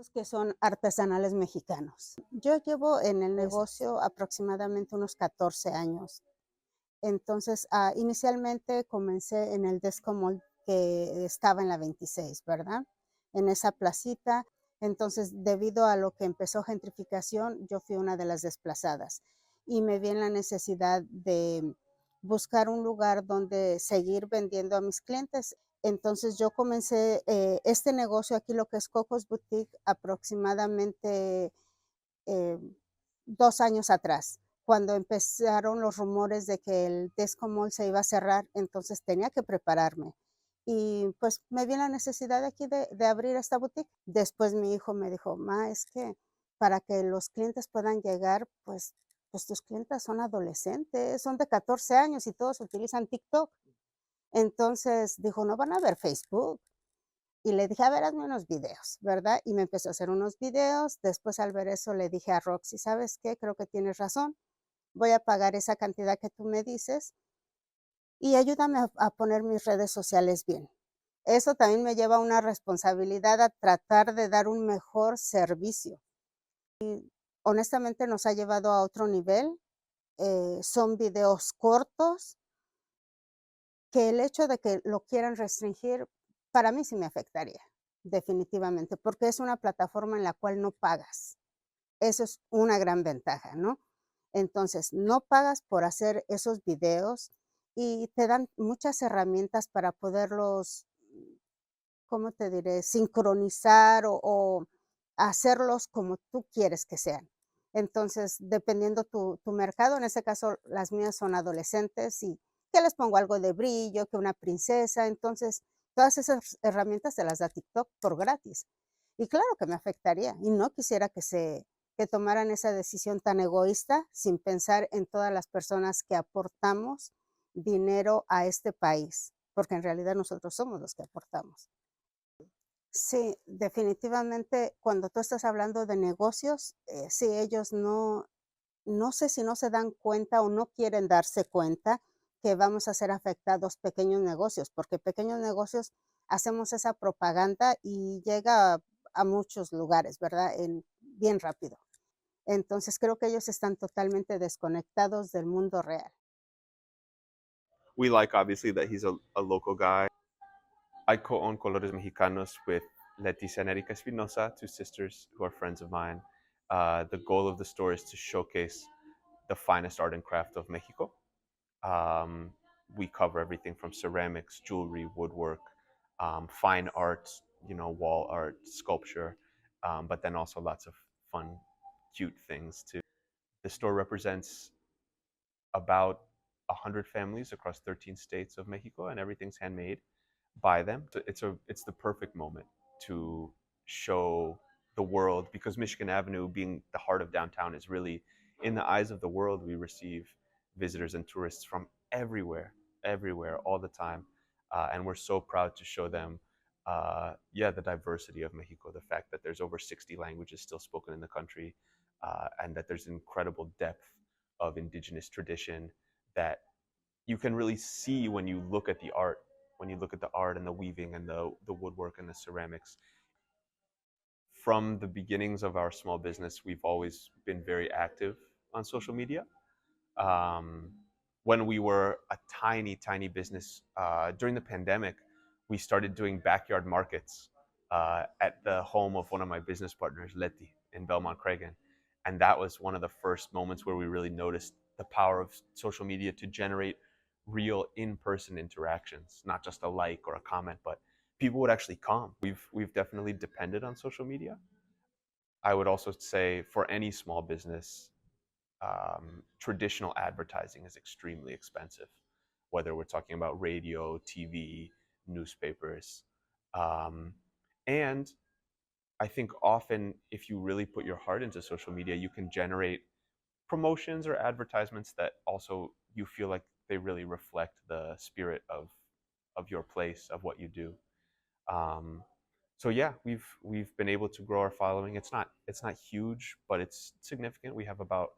Esos que son artesanales mexicanos. Yo llevo en el Pues, negocio aproximadamente unos 14 años. Entonces, inicialmente comencé en el Desco Mall que estaba en la 26, ¿verdad? En esa placita. Entonces, debido a lo que empezó gentrificación, yo fui una de las desplazadas y me vi en la necesidad de buscar un lugar donde seguir vendiendo a mis clientes. Entonces, yo comencé este negocio aquí, lo que es Coco's Boutique, aproximadamente eh, 2 años atrás, cuando empezaron los rumores de que el Tesco Mall se iba a cerrar, entonces tenía que prepararme. Y pues me vi en la necesidad aquí de abrir esta boutique. Después mi hijo me dijo, ma, es que para que los clientes puedan llegar, pues tus clientes son adolescentes, son de 14 años y todos utilizan TikTok. Entonces dijo, no van a ver Facebook. Y le dije, a ver, hazme unos videos, ¿verdad? Y me empezó a hacer unos videos. Después al ver eso le dije a Roxy, ¿sabes qué? Creo que tienes razón. Voy a pagar esa cantidad que tú me dices y ayúdame a poner mis redes sociales bien. Eso también me lleva a una responsabilidad a tratar de dar un mejor servicio. Honestamente nos ha llevado a otro nivel. Son videos cortos que el hecho de que lo quieran restringir, para mí sí me afectaría, definitivamente, porque es una plataforma en la cual no pagas. Eso es una gran ventaja, ¿no? Entonces, no pagas por hacer esos videos y te dan muchas herramientas para poderlos, ¿cómo te diré? Sincronizar o hacerlos como tú quieres que sean. Entonces, dependiendo tu mercado, en este caso las mías son adolescentes y que les pongo algo de brillo, que una princesa. Entonces, todas esas herramientas se las da TikTok por gratis. Y claro que me afectaría y no quisiera que tomaran esa decisión tan egoísta sin pensar en todas las personas que aportamos dinero a este país, porque en realidad nosotros somos los que aportamos. Sí, definitivamente, cuando tú estás hablando de negocios, sí, ellos no sé si no se dan cuenta o no quieren darse cuenta que vamos a ser afectados pequeños negocios, porque pequeños negocios hacemos esa propaganda y llega a muchos lugares, ¿verdad? Bien rápido. Entonces, creo que ellos están totalmente desconectados del mundo real. We like obviously that he's a local guy. I co-own Colores Mexicanos with Leticia and Erika Espinosa, two sisters who are friends of mine. The goal of the store is to showcase the finest art and craft of Mexico. Um, we cover everything from ceramics, jewelry, woodwork, fine art, wall art, sculpture, but then also lots of fun, cute things too. The store represents about 100 families across 13 states of Mexico, and everything's handmade by them. It's the perfect moment to show the world, because Michigan Avenue, being the heart of downtown, is really, in the eyes of the world, we receive visitors and tourists from everywhere, all the time, and we're so proud to show them, the diversity of Mexico, the fact that there's over 60 languages still spoken in the country, and that there's incredible depth of indigenous tradition that you can really see when you look at the art, and the weaving and the woodwork and the ceramics. From the beginnings of our small business, we've always been very active on social media. Um, when we were a tiny business, during the pandemic, we started doing backyard markets at the home of one of my business partners, Letty, in Belmont Cragen. And that was one of the first moments where we really noticed the power of social media to generate real in-person interactions, not just a like or a comment, but people would actually come. We've definitely depended on social media. I would also say for any small business, traditional advertising is extremely expensive, whether we're talking about radio, TV, newspapers. Um, and I think often, if you really put your heart into social media, you can generate promotions or advertisements that also you feel like they really reflect the spirit of your place, of what you do. Um, so yeah, we've been able to grow our following. It's not huge, but it's significant. We have about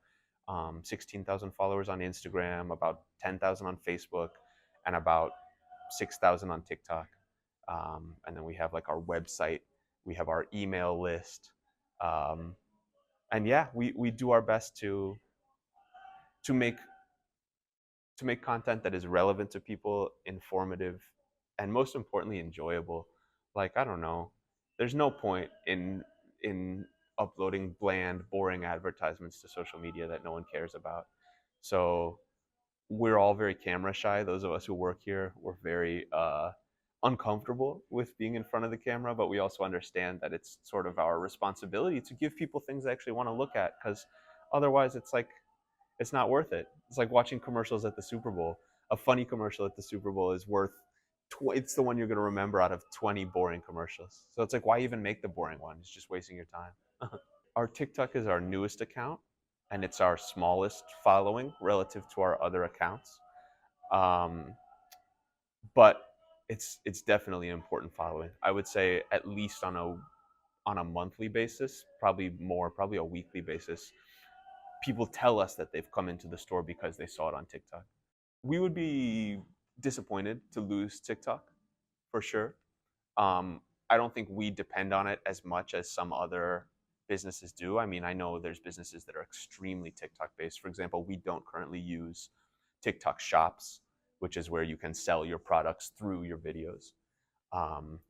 16,000 followers on Instagram, about 10,000 on Facebook, and about 6,000 on TikTok. And then we have like our website We have our email list. Um, and yeah, we do our best to make to make content that is relevant to people, informative, and most importantly, enjoyable. Like, I don't know, there's no point in uploading bland, boring advertisements to social media that no one cares about. So we're all very camera shy. Those of us who work here, we're very uncomfortable with being in front of the camera, but we also understand that it's sort of our responsibility to give people things they actually want to look at, because otherwise it's not worth it. It's like watching commercials at the Super Bowl. A funny commercial at the Super Bowl is worth it's the one you're going to remember out of 20 boring commercials. So it's like, why even make the boring one? It's just wasting your time. Our TikTok is our newest account, and it's our smallest following relative to our other accounts. Um, but it's definitely an important following. I would say at least on a monthly basis, probably more, probably a weekly basis. People tell us that they've come into the store because they saw it on TikTok. We would be disappointed to lose TikTok for sure. I don't think we depend on it as much as some other businesses do. I mean, I know there's businesses that are extremely TikTok based. For example, we don't currently use TikTok shops, which is where you can sell your products through your videos.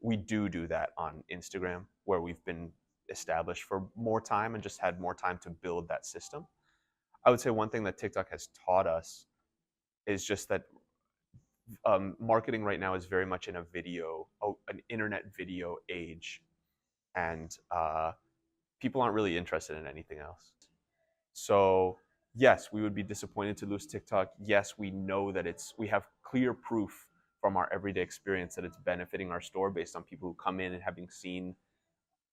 We do that on Instagram, where we've been established for more time and just had more time to build that system. I would say one thing that TikTok has taught us is just that marketing right now is very much in an internet video age, and people aren't really interested in anything else. So yes, we would be disappointed to lose TikTok. Yes, we know that we have clear proof from our everyday experience that it's benefiting our store based on people who come in and having seen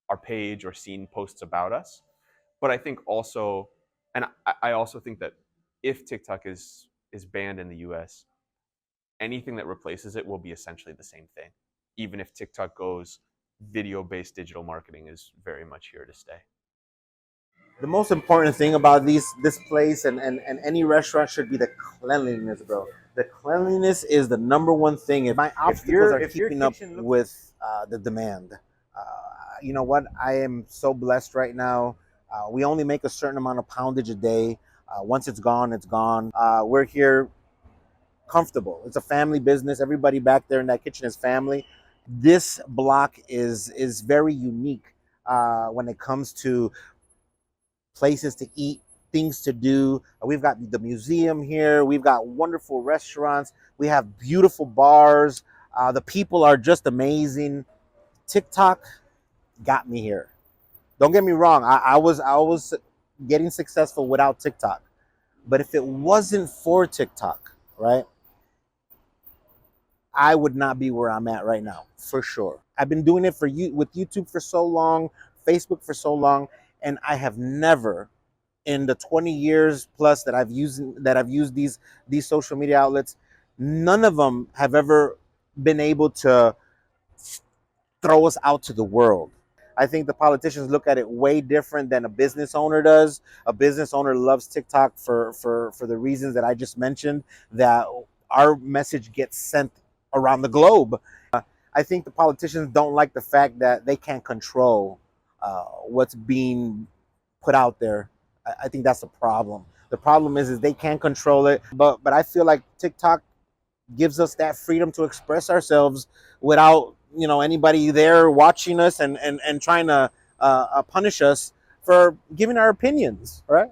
our page or seen posts about us. But I think also, and I also think that if TikTok is banned in the US, anything that replaces it will be essentially the same thing. Even if TikTok goes, video-based digital marketing is very much here to stay. The most important thing about this place and any restaurant should be the cleanliness, bro. The cleanliness is the number one thing. If my obstacles are keeping up with the demand, you know what? I am so blessed right now. We only make a certain amount of poundage a day. Once it's gone, it's gone. We're here comfortable. It's a family business. Everybody back there in that kitchen is family. This block is very unique when it comes to places to eat, things to do. We've got the museum here. We've got wonderful restaurants. We have beautiful bars. The people are just amazing. TikTok got me here. Don't get me wrong. I was getting successful without TikTok, but if it wasn't for TikTok, right, I would not be where I'm at right now, for sure. I've been doing it with YouTube for so long, Facebook for so long, and I have never, in the 20 years plus that I've used these social media outlets, none of them have ever been able to throw us out to the world. I think the politicians look at it way different than a business owner does. A business owner loves TikTok for the reasons that I just mentioned, that our message gets sent around the globe. I think the politicians don't like the fact that they can't control what's being put out there. I think that's the problem. The problem is they can't control it, but I feel like TikTok gives us that freedom to express ourselves without anybody there watching us and trying to punish us for giving our opinions. Right?